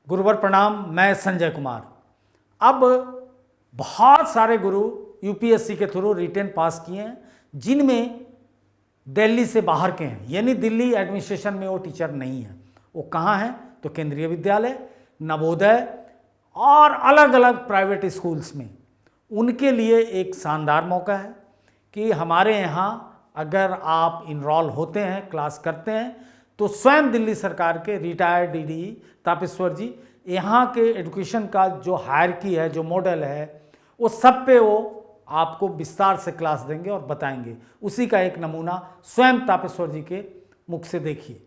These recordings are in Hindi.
गुरुवर प्रणाम। मैं संजय कुमार। अब बहुत सारे गुरु यूपीएससी के थ्रू रिटेन पास किए हैं जिनमें दिल्ली से बाहर के हैं, यानी दिल्ली एडमिनिस्ट्रेशन में वो टीचर नहीं है। वो कहाँ हैं? तो केंद्रीय विद्यालय, नवोदय और अलग अलग प्राइवेट स्कूल्स में। उनके लिए एक शानदार मौका है कि हमारे यहाँ अगर आप इनरोल होते हैं, क्लास करते हैं, तो स्वयं दिल्ली सरकार के रिटायर्ड डीडी तापेश्वर जी यहाँ के एजुकेशन का जो हायरकी है, जो मॉडल है, वो सब पे वो आपको विस्तार से क्लास देंगे और बताएंगे। उसी का एक नमूना स्वयं तापेश्वर जी के मुख से देखिए।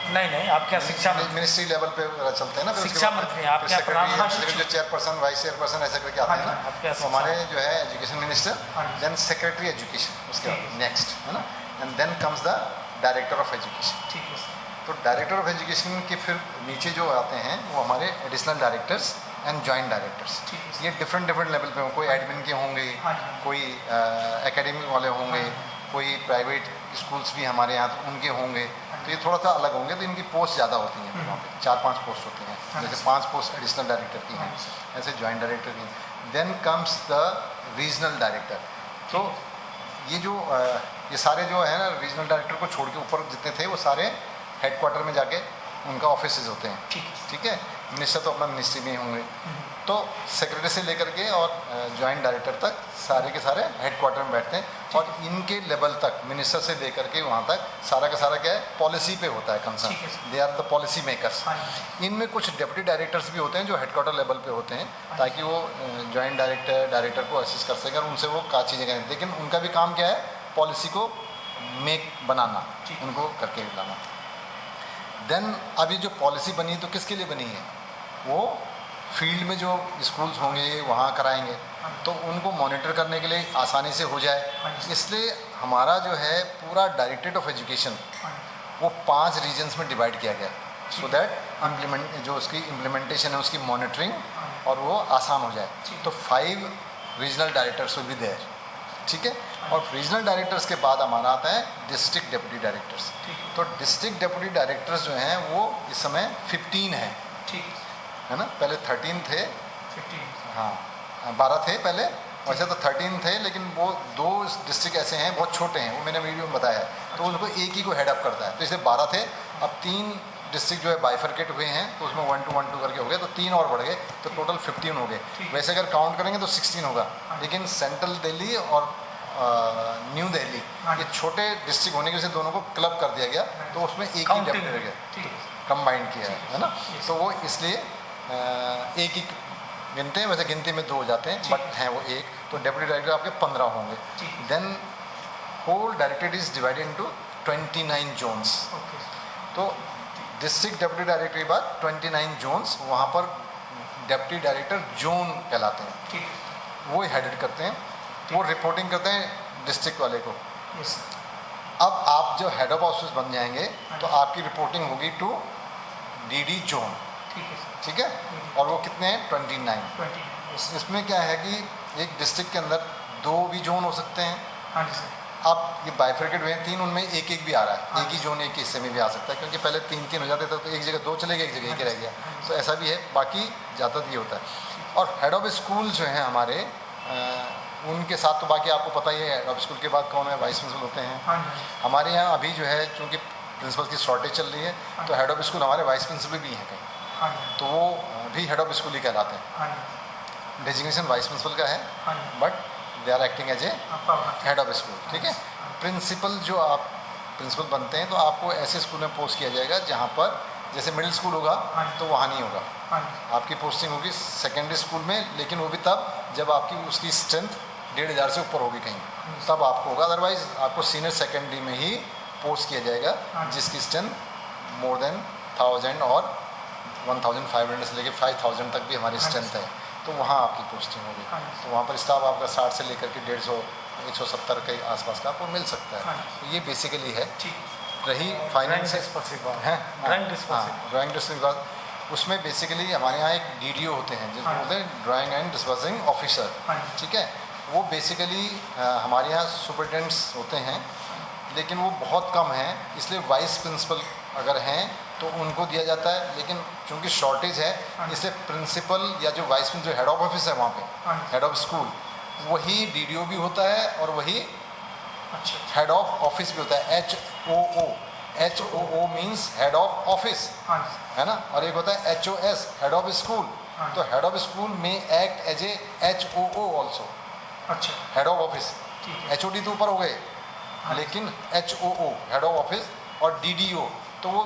नहीं, आप क्या शिक्षा मिनिस्ट्री लेवल पे चलते हैं ना, शिक्षा मंत्री आप क्या जो चेयरपर्सन, वाइस चेयरपर्सन ऐसा करके आते हैं ना, तो हमारे जो है education minister, then secretary education, उसके नेक्स्ट है ना, and then comes the director of education. ठीक है सर। तो डायरेक्टर ऑफ एजुकेशन के फिर नीचे जो आते हैं वो हमारे additional directors and joint directors. ये डिफरेंट लेवल पे, कोई एडमिन के होंगे, कोई एकेडमिक वाले होंगे, कोई प्राइवेट स्कूल्स भी हमारे यहाँ तो उनके होंगे। तो ये थोड़ा सा अलग होंगे, तो इनकी पोस्ट ज़्यादा होती हैं वहाँ पे, 4-5 पोस्ट होती हैं। जैसे 5 पोस्ट एडिशनल डायरेक्टर की हैं, ऐसे जॉइंट डायरेक्टर की। Then comes the regional director. तो ये जो ये सारे जो है ना, रीजनल डायरेक्टर को छोड़ के ऊपर जितने थे वो सारे हेडक्वार्टर में जाके उनका ऑफिस होते हैं। ठीक है। मिनिस्टर तो अपना मिनिस्ट्री में ही होंगे। तो सेक्रेटरी से लेकर के और जॉइंट डायरेक्टर तक सारे के सारे हेडक्वार्टर में बैठते हैं और इनके लेवल तक, मिनिस्टर से लेकर के वहाँ तक सारा का सारा क्या है, पॉलिसी पे होता है concern. They are the policy makers. इनमें कुछ डेप्यूटी डायरेक्टर्स भी होते हैं जो हेडक्वार्टर लेवल पे होते हैं, ताकि वो जॉइंट डायरेक्टर को असिस्ट कर सकें और उनसे वो का चीज़ें करें। लेकिन उनका भी काम क्या है, पॉलिसी को मेक बनाना, उनको करके लाना। देन अभी जो पॉलिसी बनी तो किसके लिए बनी है? वो फील्ड में जो स्कूल्स होंगे वहाँ कराएंगे, तो उनको मॉनिटर करने के लिए आसानी से हो जाए। इसलिए हमारा जो है पूरा डायरेक्टरेट ऑफ एजुकेशन वो 5 रीजन्स में डिवाइड किया गया, सो दैट जो उसकी इम्प्लीमेंटेशन है, उसकी मॉनिटरिंग और वो आसान हो जाए। तो 5 regional directors will be there. ठीक है। और रीजनल डायरेक्टर्स के बाद हमारा आता है डिस्ट्रिक्ट डेप्यूटी डायरेक्टर्स। तो डिस्ट्रिक्ट डेप्यूटी डायरेक्टर्स जो हैं वो इस समय 15 हैं। ठीक है ना, पहले 13 थे, 15 हाँ 12 थे पहले, वैसे तो 13 थे, लेकिन वो 2 डिस्ट्रिक्ट ऐसे हैं बहुत छोटे हैं, वो मैंने वीडियो में बताया है। तो उनको एक ही को हेड अप करता है। तो इसलिए 12 थे, अब 3 डिस्ट्रिक्ट जो है बाइफरकेट हुए हैं, तो उसमें 1-2 करके हो गए, तो 3 और बढ़ गए, तो टोटल 15 हो गए। वैसे अगर काउंट करेंगे तो 16 होगा, लेकिन सेंट्रल दिल्ली और न्यू दिल्ली ये छोटे डिस्ट्रिक्ट होने की वजह से दोनों को क्लब कर दिया गया, तो उसमें एक ही डेप्यूटी रह गया, कंबाइंड किया है ना। तो वो इसलिए एक ही गिनते हैं, वैसे गिनती में 2 हो जाते हैं, बट हैं वो एक। तो डेप्यूटी डायरेक्टर आपके 15 होंगे। Then whole directorate is divided into 29 zones. तो डिस्ट्रिक्ट डेप्यूटी डायरेक्टर के बाद 29 जोन्स, वहाँ पर डेप्यूटी डायरेक्टर जोन कहलाते हैं। वो हेडेड करते हैं, वो रिपोर्टिंग करते हैं डिस्ट्रिक्ट वाले को। अब आप जो हेड ऑफ ऑफिस बन जाएंगे तो आपकी रिपोर्टिंग होगी टू डीडी जोन। ठीक है। और वो कितने हैं? 29। इसमें क्या है कि एक डिस्ट्रिक्ट के अंदर 2 भी जोन हो सकते हैं। अब ये बाइफरकेट हुए हैं 3, उनमें एक भी आ रहा है। एक ही जोन एक हिस्से में भी आ सकता है, क्योंकि पहले 3 हो जाते थे, तो एक जगह 2 चले गए, एक जगह 1 रह गया। तो ऐसा भी है, बाकी ज़्यादातर ये होता है। और हेड ऑफ स्कूल जो हैं हमारे, उनके साथ तो बाकी आपको पता ही है, हेड ऑफ स्कूल के बाद कौन है? वाइस प्रिंसिपल होते हैं। हमारे यहाँ अभी जो है, चूँकि प्रिंसिपल की शॉर्टेज चल रही है, तो हेड ऑफ स्कूल हमारे वाइस प्रिंसिपल भी हैं कहीं, तो वो भी हेड ऑफ स्कूल ही कहलाते हैं। डेजिग्नेशन वाइस प्रिंसिपल का है, but they are acting as a head of school. ठीक है। प्रिंसिपल जो आप प्रिंसिपल बनते हैं, तो आपको ऐसे स्कूल में पोस्ट किया जाएगा जहाँ पर जैसे मिडिल स्कूल होगा तो वहाँ नहीं होगा, आपकी पोस्टिंग होगी सेकेंडरी स्कूल में, लेकिन वो भी तब जब आपकी उसकी स्ट्रेंथ 1500 से ऊपर होगी कहीं, तब आपको होगा। अदरवाइज आपको सीनियर सेकेंडरी में ही पोस्ट किया जाएगा, जिसकी स्ट्रेंथ मोर देन 1000 और 1500 से लेकर 5000 तक भी हमारी स्ट्रेंथ है, तो वहाँ आपकी पोस्टिंग होगी। तो वहाँ पर स्टाफ आपका 60 से लेकर के 150, 170 के आसपास का आपको मिल सकता है। तो ये बेसिकली है। रही फाइनेंस है, ड्राइंग डिस्पोजिंग का, उसमें बेसिकली हमारे यहाँ एक डीडीओ होते हैं, जिसको बोलते हैं ड्राइंग एंड डिस्पोजिंग ऑफिसर। ठीक है। वो बेसिकली हमारे यहाँ सुपरिटेंडेंट्स होते हैं, लेकिन वो बहुत कम हैं, इसलिए वाइस प्रिंसिपल अगर हैं तो उनको दिया जाता है, लेकिन चूंकि शॉर्टेज है इसलिए प्रिंसिपल या जो वाइस प्रिंसिपल जो हेड ऑफ ऑफिस है वहाँ पे, हेड ऑफ स्कूल, वही डीडीओ भी होता है और वही अच्छा हेड ऑफ ऑफिस भी होता है, HOO means head of office, हाँ जी है ना। और एक होता है HOS हेड ऑफ स्कूल, हाँ। तो हेड ऑफ स्कूल में act as a HOO also, अच्छा हेड ऑफ ऑफिस। ठीक है HOD तो ऊपर हो गए, लेकिन HOO हेड ऑफ ऑफिस और DDO, तो वो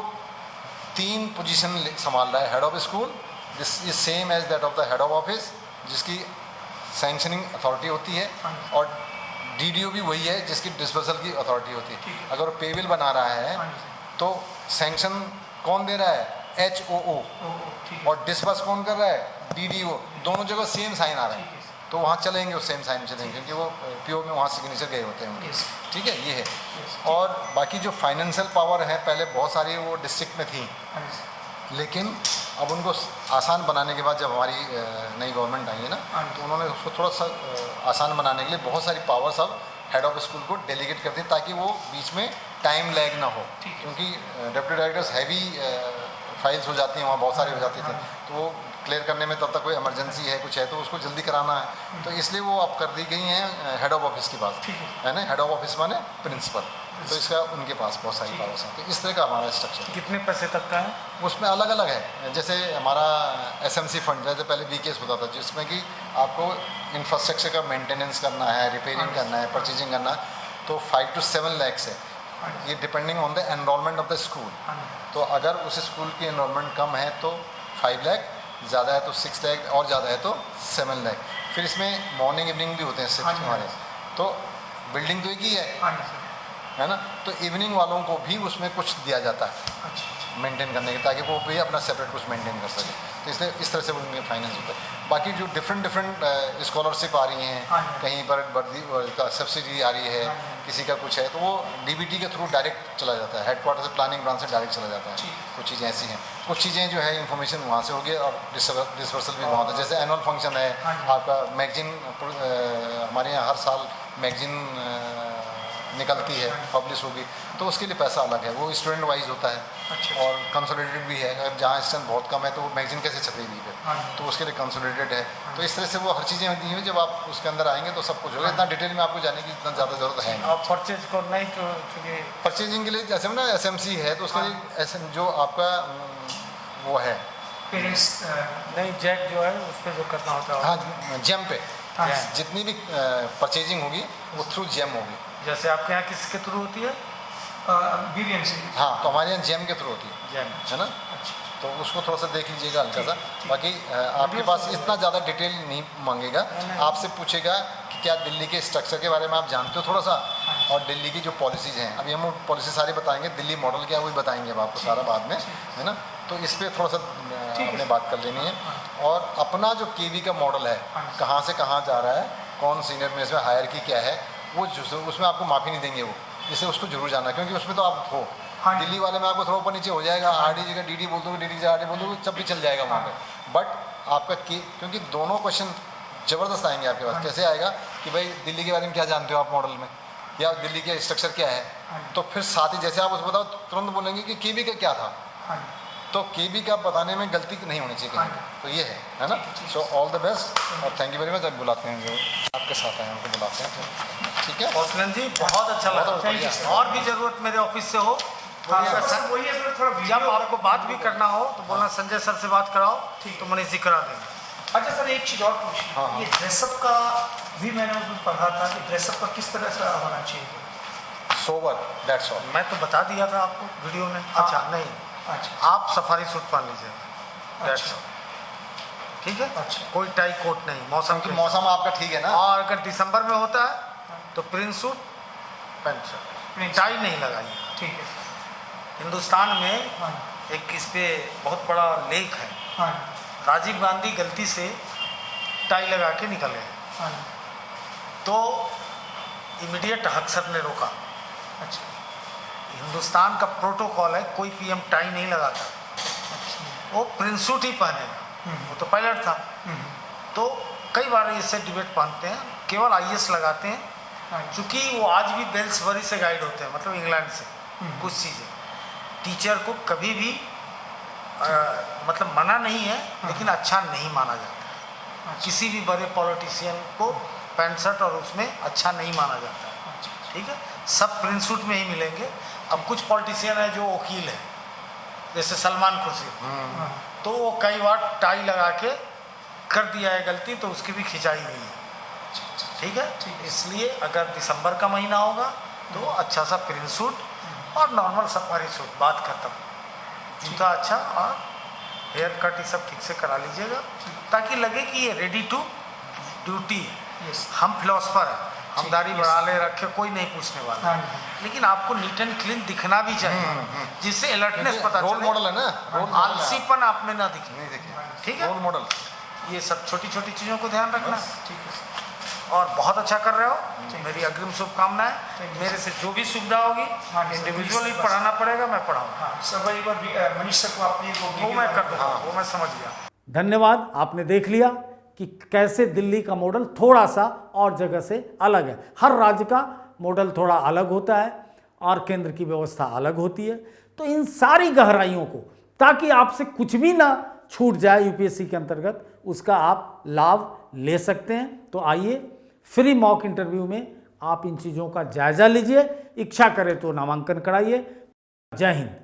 3 पोजीशन संभाल रहा है head of school. This is same as that of the head of office, जिसकी सैंक्शनिंग अथॉरिटी होती है, हाँ। और DDO भी वही है जिसकी डिस्पर्सल की अथॉरिटी होती ठीक है। है। अगर वो पे बिल बना रहा है हाँ जी तो सैंक्शन कौन दे रहा है, HOO, ठीक है और डिस्पर्स कौन कर रहा है, DDO। दोनों जगह सेम साइन आ रहा ठीक है, है तो वहाँ चलेंगे, उस सेम साइन चलेंगे, क्योंकि वो PO में वहाँ सिग्नेचर गए होते हैं उनके। यस ठीक है, ये है। यस और बाकी जो फाइनेंशियल पावर है, पहले बहुत सारी वो डिस्ट्रिक्ट में थी, हाँ जी लेकिन अब उनको आसान बनाने के बाद जब हमारी नई गवर्नमेंट आई है ना, हाँ। तो उन्होंने उसको थोड़ा सा आसान बनाने के लिए बहुत सारी पावर्स अब हेड ऑफ स्कूल को डेलीगेट करती है, ताकि वो बीच में टाइम लैग ना हो, ठीक है। क्योंकि डिप्टी डायरेक्टर्स हैवी फाइल्स हो जाती हैं वहाँ, बहुत सारी हो जाती थी, तो वो क्लियर करने में तब तक कोई इमरजेंसी है, कुछ है, तो उसको जल्दी कराना है, तो इसलिए वो अब कर दी गई हैं हेड ऑफ ऑफिस की बात, ठीक है। है ना। हेड ऑफ ऑफिस माने प्रिंसिपल, तो इसका उनके पास बहुत सारी पावर्स हैं, तो इस तरह का हमारा स्ट्रक्चर है। कितने पैसे तक का है उसमें अलग अलग है, जैसे हमारा SMC फंड, जैसे पहले BKS होता था, जिसमें कि आपको इंफ्रास्ट्रक्चर का मेंटेनेंस करना है, रिपेयरिंग करना है, परचेजिंग करना है, तो 5 to 7 lakhs है, ये depending on the enrolment of the school. हाँ जी तो अगर उस स्कूल की एनरोलमेंट कम है तो 5 लाख, ज़्यादा है तो 6 लाख, और ज़्यादा है तो 7 लाख। फिर इसमें मॉर्निंग इवनिंग भी होते हैं शिफ्ट हाँ जी, हमारे, तो बिल्डिंग तो एक ही हाँ जी सर है ना, तो इवनिंग वालों को भी उसमें कुछ दिया जाता है अच्छा मेंटेन करने के, ताकि वो भी अपना सेपरेट कुछ मेंटेन कर सके, तो इसलिए इस तरह से उनके फाइनेंस होता है। बाकी जो डिफरेंट स्कॉलरशिप आ रही हैं, हाँ जी। कहीं पर वर्दी का सब्सिडी आ रही है, हाँ जी। किसी का कुछ है, तो वो DBT के थ्रू डायरेक्ट चला जाता है, हेडक्वार्टर से, प्लानिंग ब्रांच से डायरेक्ट चला जाता है। ठीक। कुछ चीज़ें ऐसी हैं, कुछ चीज़ें जो है इन्फॉर्मेशन वहाँ से होगी, और डिस्पर्सल भी वहाँ होता है। जैसे एनुअल फंक्शन है हाँ जी। आपका, मैगजीन हमारे यहाँ हर साल मैगजीन निकलती है, पब्लिश होगी, तो उसके लिए पैसा अलग है, वो स्टूडेंट वाइज होता है, अच्छा और कंसोलिडेटेड भी है। अगर जहाँ स्ट्रेंथ बहुत कम है तो वो मैगजीन कैसे छपेगी हाँ फिर, जी। तो उसके लिए कंसोलिडेटेड है। तो इस तरह से वो हर चीज़ें दी हुई, जब आप उसके अंदर आएंगे तो सब कुछ होगा। इतना डिटेल में आपको जाने की इतना ज़्यादा ज़रूरत है नहीं। आप परचेज को नहीं तो चूँकि परचेजिंग के लिए जैसे ना SMC है, तो उसके हाँ। लिए जो आपका वो है, पेरेंट्स नहीं जैक जो है उस पर जो करना होता है हाँ, जेम पे हाँ। जितनी भी परचेजिंग होगी वो थ्रू जेम होगी। जैसे आपके यहाँ किसके थ्रू होती है BVM से हाँ, तो हमारे यहाँ जेम के थ्रू होती जैम है ना, अच्छा तो उसको थोड़ा सा देख लीजिएगा हल्का सा। ठीक। बाकी आपके पास इतना ज़्यादा डिटेल नहीं मांगेगा, आपसे पूछेगा कि क्या दिल्ली के स्ट्रक्चर के बारे में आप जानते हो थोड़ा सा, और दिल्ली की जो पॉलिसीज़ हैं, अभी हम पॉलिसी सारी बताएंगे, दिल्ली मॉडल क्या है वही बताएंगे अब आपको सारा बाद में, है ना। तो इस पर थोड़ा सा आपने बात कर लेनी है, और अपना जो KV का मॉडल है, कहाँ से कहाँ जा रहा है, कौन सीनियर में इसमें हायर की क्या है, वो उसमें आपको माफ़ी नहीं देंगे वो, इसलिए उसको जरूर जानना, क्योंकि उसमें तो आप हो। हाँ। दिल्ली वाले में आपको थोड़ा ऊपर नीचे हो जाएगा, RD जगह DD बोल दोगे, DD जगह RD बोल दोगे, सब भी चल जाएगा वहाँ पे। बट आपका क्योंकि दोनों क्वेश्चन ज़बरदस्त आएंगे आपके पास। कैसे आएगा कि भाई दिल्ली के बारे में क्या जानते हो आप मॉडल में, या दिल्ली के स्ट्रक्चर क्या है, तो फिर साथ ही जैसे आप उसको बताओ तुरंत बोलेंगे कि KV का क्या था, हाँ तो KV का बताने में गलती नहीं होनी चाहिए कहीं, तो ये है ना। सो ऑल द बेस्ट, और थैंक यू वेरी मच। अब बुलाते हैं जो आपके साथ हैं उनको बुलाते हैं, ठीक है। हौसलन जी बहुत अच्छा लगा, बहुत बढ़िया। और भी ज़रूरत मेरे ऑफिस से हो सर वही है सर, थोड़ा जब आपको बात भी करना हो तो बोलना संजय सर से बात कराओ, ठीक तो मनीष जी करा देंगे। अच्छा सर एक चीज़ और पूछी, हाँ, हाँ। ये ड्रेसअप का भी मैंने उसमें पढ़ा था कि ड्रेसअप का किस तरह से होना चाहिए। Sober, that's all. मैं तो बता दिया था आपको वीडियो में। अच्छा नहीं, अच्छा आप सफारी सूट पहन लीजिएगा, That's अच्छा। all। ठीक है, अच्छा। कोई टाई कोट नहीं, मौसम क्योंकि के मौसम आपका ठीक है ना। और अगर दिसंबर में होता है तो Prince suit pant shirt, tie नहीं लगाइए। ठीक है सर। हिंदुस्तान में हाँ एक इस पे बहुत बड़ा लेख है, हाँ राजीव गांधी गलती से टाई लगा के निकल गए, हाँ तो इमीडिएट हक सर ने रोका। अच्छा हिंदुस्तान का प्रोटोकॉल है, कोई PM टाई नहीं लगाता, अच्छा वो प्रिंस सूट ही पहनेगा, वो तो पायलट था। हम्म, तो कई बार इससे डिबेट पहनते हैं, केवल IAS लगाते हैं, हाँ क्योंकि वो आज भी बेल्सबरी से गाइड होते हैं, मतलब इंग्लैंड से। कुछ चीज़ें टीचर को कभी भी मतलब मना नहीं है, लेकिन अच्छा नहीं माना जाता है। किसी भी बड़े पॉलिटिशियन को पैंट शर्ट और उसमें अच्छा नहीं माना जाता है। ठीक है, सब प्रिंट सूट में ही मिलेंगे। अब कुछ पॉलिटिशियन है जो वकील है, जैसे सलमान खुर्शीद, तो वो कई बार टाई लगा के कर दिया है गलती, तो उसकी भी खिंचाई हुई है। ठीक है, इसलिए अगर दिसंबर का महीना होगा तो अच्छा सा प्रिंट सूट और नॉर्मल सफारी सूट, बात खत्म। जूता अच्छा और हेयर कट ये सब ठीक से करा लीजिएगा, ताकि लगे कि ये रेडी टू ड्यूटी है। हम फिलोसफर हैं, हम दाढ़ी बढ़ा ले रखे, कोई नहीं पूछने वाला, लेकिन आपको नीट एंड क्लीन दिखना भी चाहिए, जिससे अलर्टनेस पता चले। रोल मॉडल है ना, आलसीपन आप में ना दिखे। नहीं देखिए, ठीक है, रोल मॉडल। ये सब छोटी छोटी चीज़ों को ध्यान रखना। ठीक है, और बहुत अच्छा कर रहे हो, मेरी अग्रिम शुभकामनाएं। मेरे से जो भी सुविधा होगी, इंडिविजुअली पढ़ाना पड़ेगा, मैं पढ़ाऊंगा। सर वही बार मनीष सर को आपने वो मैं कर दूंगा, वो मैं समझ गया। धन्यवाद। आपने देख लिया कि कैसे दिल्ली का मॉडल थोड़ा सा और जगह से अलग है। हर राज्य का मॉडल थोड़ा अलग होता है और केंद्र की व्यवस्था अलग होती है। तो इन सारी गहराइयों को, ताकि आपसे कुछ भी ना छूट जाए यूपीएससी के अंतर्गत, उसका आप लाभ ले सकते हैं। तो आइए, फ्री मॉक इंटरव्यू में आप इन चीज़ों का जायजा लीजिए। इच्छा करे तो नामांकन कराइए। जय हिंद।